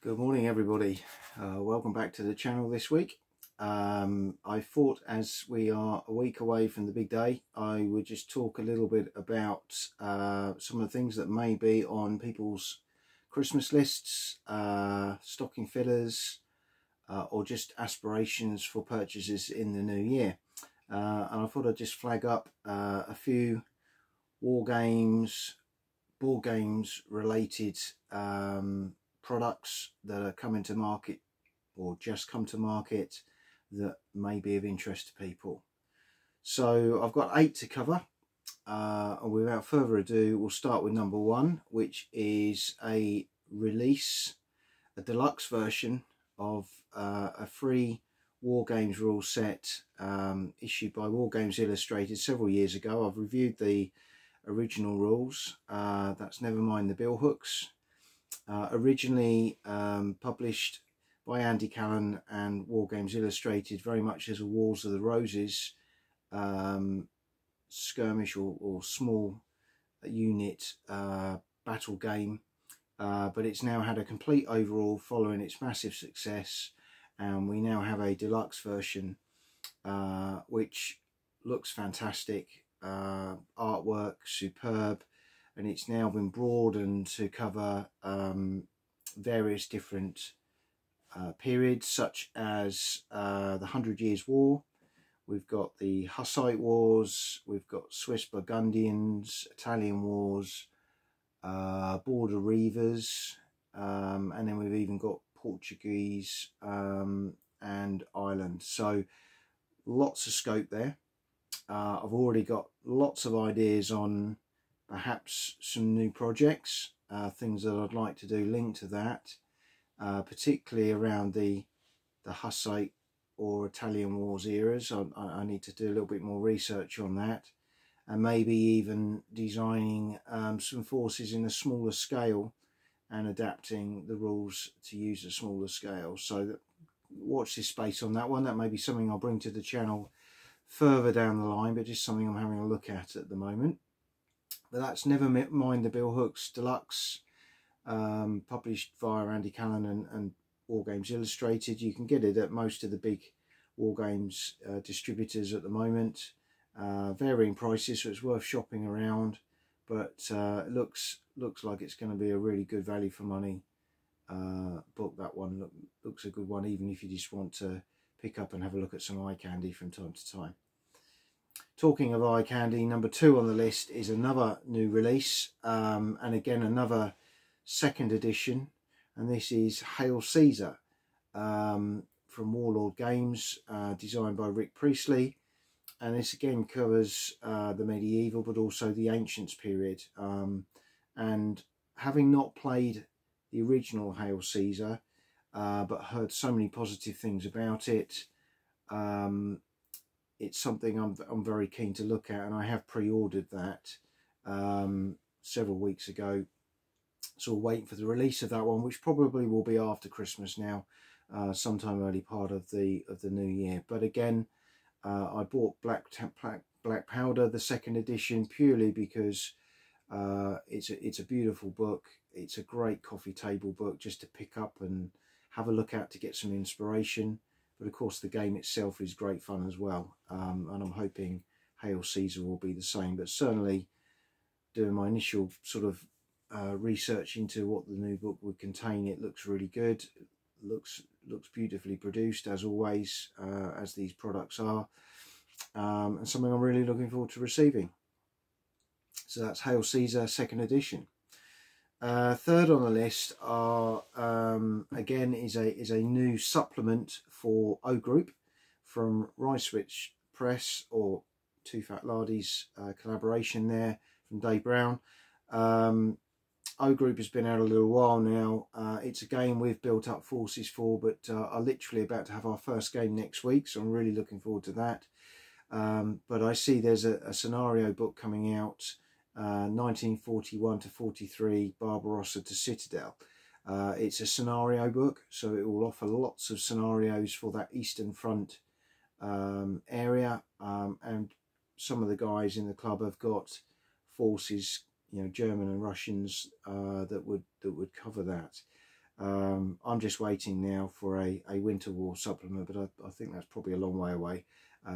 Good morning everybody, welcome back to the channel this week. I thought as we are a week away from the big day I would just talk a little bit about some of the things that may be on people's Christmas lists, stocking fillers, or just aspirations for purchases in the new year. And I thought I'd just flag up a few war games, board games related products that are coming to market or just come to market that may be of interest to people. So I've got 8 to cover, and without further ado we'll start with number 1, which is a release, a deluxe version of a free War Games rule set issued by War Games Illustrated several years ago. I've reviewed the original rules, that's never mind the bill hooks. Originally published by Andy Callan and War Games Illustrated very much as a Wars of the Roses skirmish or small unit battle game, but it's now had a complete overhaul following its massive success, and we now have a deluxe version which looks fantastic, artwork superb, and it's now been broadened to cover various different periods, such as the 100 Years' War. We've got the Hussite Wars, we've got Swiss Burgundians, Italian Wars, Border Reivers, and then we've even got Portuguese and Ireland. So lots of scope there. I've already got lots of ideas on perhaps some new projects, things that I'd like to do linked to that, particularly around the Hussite or Italian Wars eras. I need to do a little bit more research on that, and maybe even designing some forces in a smaller scale and adapting the rules to use a smaller scale. So watch this space on that one. That may be something I'll bring to the channel further down the line, but just something I'm having a look at the moment. But that's never mind the bill hooks deluxe, published via Andy Callan and War Games Illustrated. You can get it at most of the big War Games distributors at the moment, varying prices, so it's worth shopping around. But it looks like it's going to be a really good value for money book. That one looks a good one, even if you just want to pick up and have a look at some eye candy from time to time. Talking of eye candy, number 2 on the list is another new release, and again another second edition, and this is Hail Caesar from Warlord Games, designed by Rick Priestley, and this again covers the medieval but also the ancients period, and having not played the original Hail Caesar but heard so many positive things about it, it's something I'm very keen to look at, and I have pre-ordered that several weeks ago, so we'll wait for the release of that one, which probably will be after Christmas now, sometime early part of the new year. But again, I bought Black Powder, the second edition, purely because it's a beautiful book. It's a great coffee table book just to pick up and have a look at to get some inspiration. But of course the game itself is great fun as well, and I'm hoping Hail Caesar will be the same. But certainly doing my initial sort of research into what the new book would contain, it looks really good. Looks beautifully produced, as always, as these products are, and something I'm really looking forward to receiving. So that's Hail Caesar second edition. Third on the list are again is a new supplement for O Group from Ricewich Press, or Two Fat Lardies collaboration there from Dave Brown. O Group has been out a little while now. It's a game we've built up forces for, but are literally about to have our first game next week, so I'm really looking forward to that. But I see there's a scenario book coming out, 1941 to 43, Barbarossa to Citadel. It's a scenario book, so it will offer lots of scenarios for that Eastern Front area, and some of the guys in the club have got forces, you know, German and Russians that would cover that. I'm just waiting now for a Winter War supplement, but I think that's probably a long way away,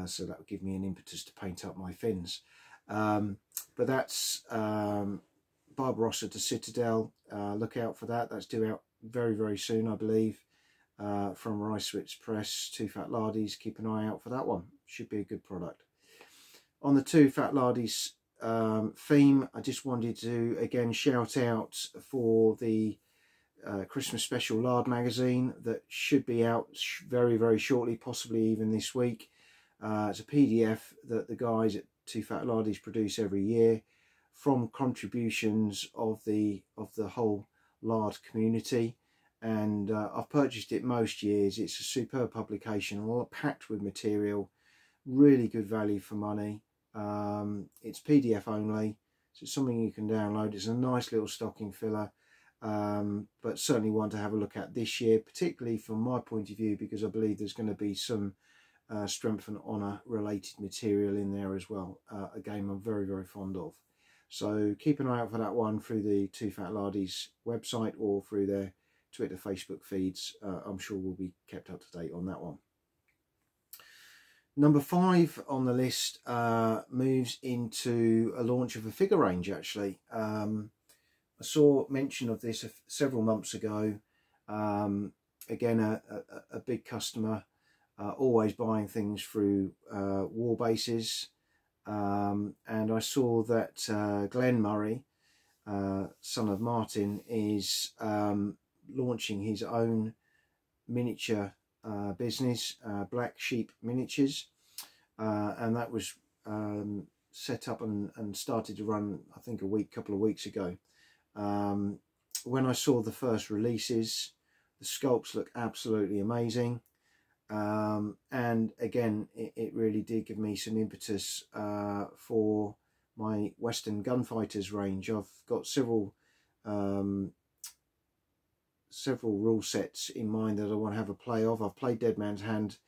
so that will give me an impetus to paint up my fins. But that's Barbarossa to Citadel. Look out for that. That's due out very, very soon, I believe, from Ricewitz Press. Two Fat Lardies, keep an eye out for that one. Should be a good product. On the Two Fat Lardies theme, I just wanted to again shout out for the Christmas special Lard magazine that should be out very, very shortly, possibly even this week. It's a PDF that the guys at Two Fat Lardies produce every year from contributions of the whole lard community, and I've purchased it most years. It's a superb publication, all packed with material, really good value for money. It's PDF only, so it's something you can download. It's a nice little stocking filler, but certainly one to have a look at this year, particularly from my point of view, because I believe there's going to be some Strength and Honour related material in there as well, a game I'm very, very fond of. So keep an eye out for that one through the Two Fat Lardies website or through their Twitter, Facebook feeds. I'm sure we'll be kept up to date on that one. Number 5 on the list moves into a launch of a figure range, actually. I saw mention of this several months ago. Again, a big customer, always buying things through Warbases. And I saw that Glenn Murray, son of Martin, is launching his own miniature business, Black Sheep Miniatures, and that was set up and started to run, I think, couple of weeks ago. When I saw the first releases, the sculpts look absolutely amazing, and again it really did give me some impetus for my Western Gunfighters range. I've got several rule sets in mind that I want to have a play of. I've played Dead Man's Hand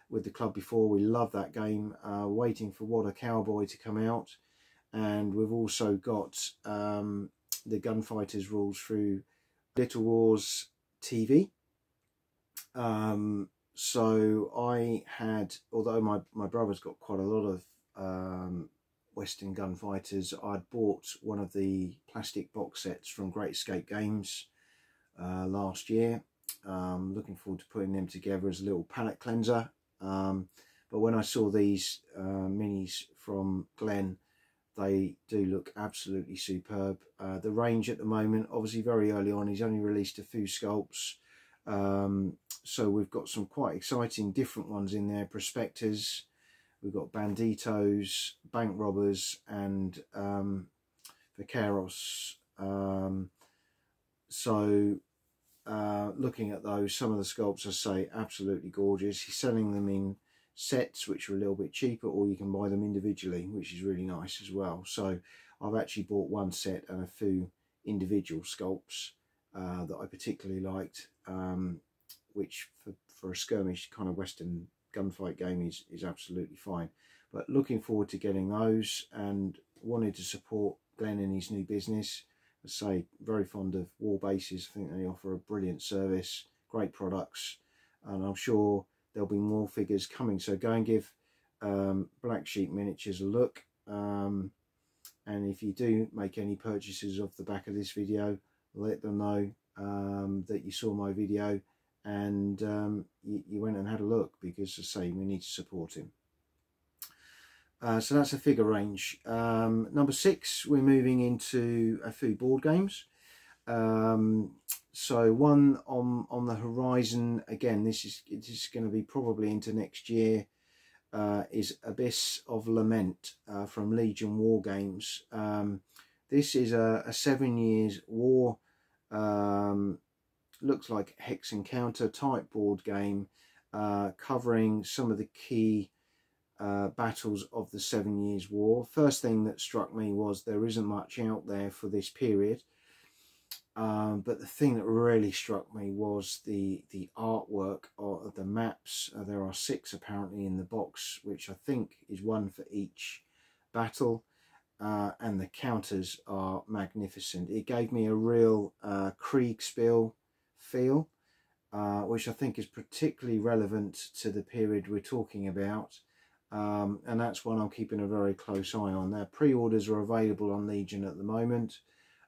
with the club before. We love that game. Waiting for What a Cowboy to come out, and we've also got the Gunfighters rules through Little Wars TV. So I had, although my brother's got quite a lot of Western Gunfighters, I'd bought one of the plastic box sets from Great Escape Games last year. Looking forward to putting them together as a little palette cleanser. But when I saw these minis from Glenn, they do look absolutely superb. The range at the moment, obviously very early on, he's only released a few sculpts. So we've got some quite exciting different ones in there. Prospectors, we've got Banditos, Bank Robbers, and Vaqueros. Looking at those, some of the sculpts, I say, absolutely gorgeous. He's selling them in sets which are a little bit cheaper, or you can buy them individually, which is really nice as well. So I've actually bought one set and a few individual sculpts that I particularly liked, which for a skirmish kind of Western gunfight game is absolutely fine. But looking forward to getting those, and wanted to support Glenn in his new business. I say, very fond of Warbases. I think they offer a brilliant service, great products, and I'm sure there'll be more figures coming. So go and give Black Sheep Miniatures a look, and if you do make any purchases off the back of this video, let them know that you saw my video and you went and had a look, because as I say, we need to support him. So that's a figure range. Number 6, we're moving into a few board games. So one on the horizon, again, this is going to be probably into next year, is Abyss of Lament from Legion War Games. This is a 7 years war, looks like Hex Encounter type board game, covering some of the key battles of the 7 Years' War. First thing that struck me was there isn't much out there for this period, but the thing that really struck me was the artwork of the maps. There are 6 apparently in the box, which I think is 1 for each battle, and the counters are magnificent. It gave me a real Kriegspiel feel, which I think is particularly relevant to the period we're talking about. And that's one I'm keeping a very close eye on. Their pre-orders are available on Legion at the moment,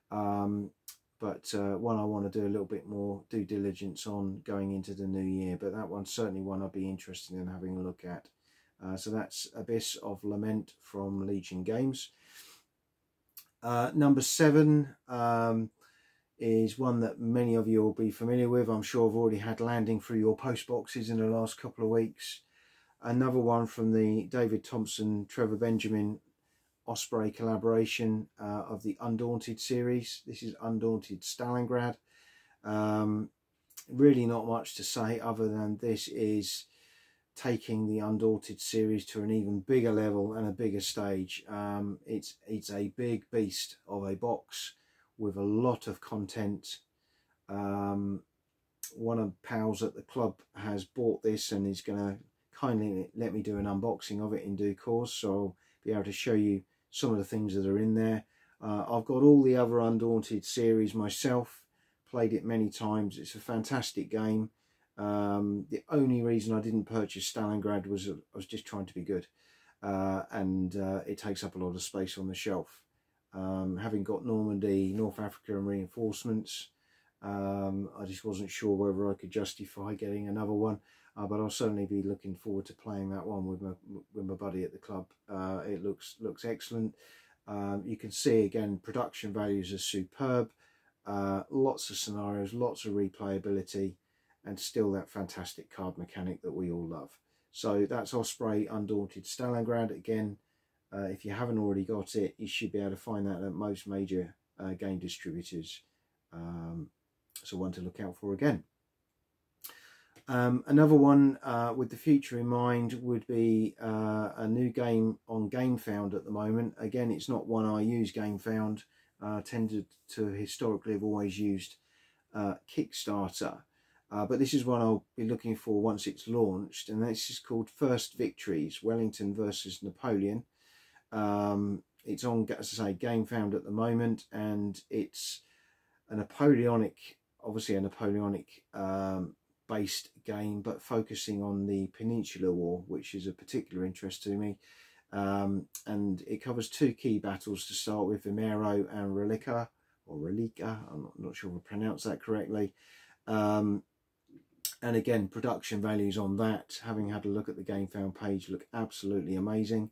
but one I want to do a little bit more due diligence on going into the new year, but that one's certainly one I'd be interested in having a look at. So that's Abyss of Lament from Legion Games. Number 7 is one that many of you will be familiar with. I'm sure I've already had landing through your post boxes in the last couple of weeks. Another one from the David Thompson, Trevor Benjamin Osprey collaboration of the Undaunted series. This is Undaunted Stalingrad. Really not much to say other than this is taking the Undaunted series to an even bigger level and a bigger stage. It's a big beast of a box with a lot of content. One of the pals at the club has bought this and is going to kindly let me do an unboxing of it in due course, so I'll be able to show you some of the things that are in there. I've got all the other Undaunted series myself, played it many times. It's a fantastic game. The only reason I didn't purchase Stalingrad was I was just trying to be good, and it takes up a lot of space on the shelf. Having got Normandy, North Africa and reinforcements, I just wasn't sure whether I could justify getting another one, but I'll certainly be looking forward to playing that one with my buddy at the club. It looks excellent. You can see again production values are superb, lots of scenarios, lots of replayability, and still that fantastic card mechanic that we all love. So that's Osprey Undaunted Stalingrad. Again, if you haven't already got it, you should be able to find that at most major game distributors. So one to look out for again. Another one with the future in mind would be a new game on GameFound at the moment. Again, it's not one I use GameFound. Tended to historically have always used Kickstarter. But this is one I'll be looking for once it's launched, and this is called First Victories, Wellington versus Napoleon. It's on, as I say, GameFound at the moment, and it's a Napoleonic, obviously a Napoleonic based game, but focusing on the Peninsular War, which is a particular interest to me. And it covers 2 key battles to start with, Vimero and Relica, or Relica, I'm not sure if I pronounced that correctly. And again, production values on that, having had a look at the GameFound page, look absolutely amazing.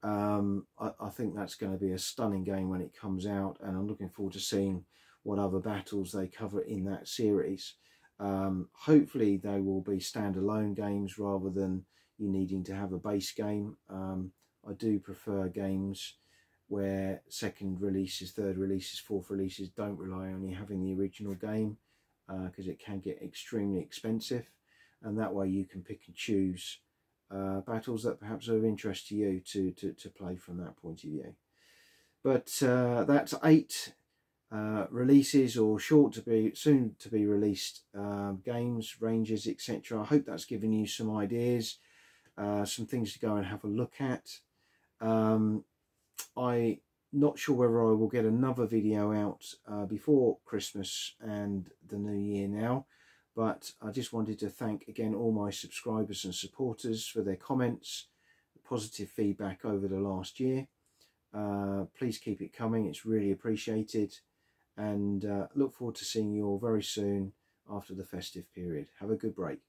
I think that's going to be a stunning game when it comes out, and I'm looking forward to seeing what other battles they cover in that series. Hopefully they will be standalone games rather than you needing to have a base game. I do prefer games where second releases, third releases, fourth releases don't rely on you having the original game, because it can get extremely expensive, and that way you can pick and choose battles that perhaps are of interest to you to play from that point of view. But that's 8 releases, or soon to be released games, ranges, etc. I hope that's given you some ideas, some things to go and have a look at. I'm not sure whether I will get another video out before Christmas and the new year now, but I just wanted to thank again all my subscribers and supporters for their comments, positive feedback over the last year. Please keep it coming, it's really appreciated, and look forward to seeing you all very soon after the festive period. Have a good break.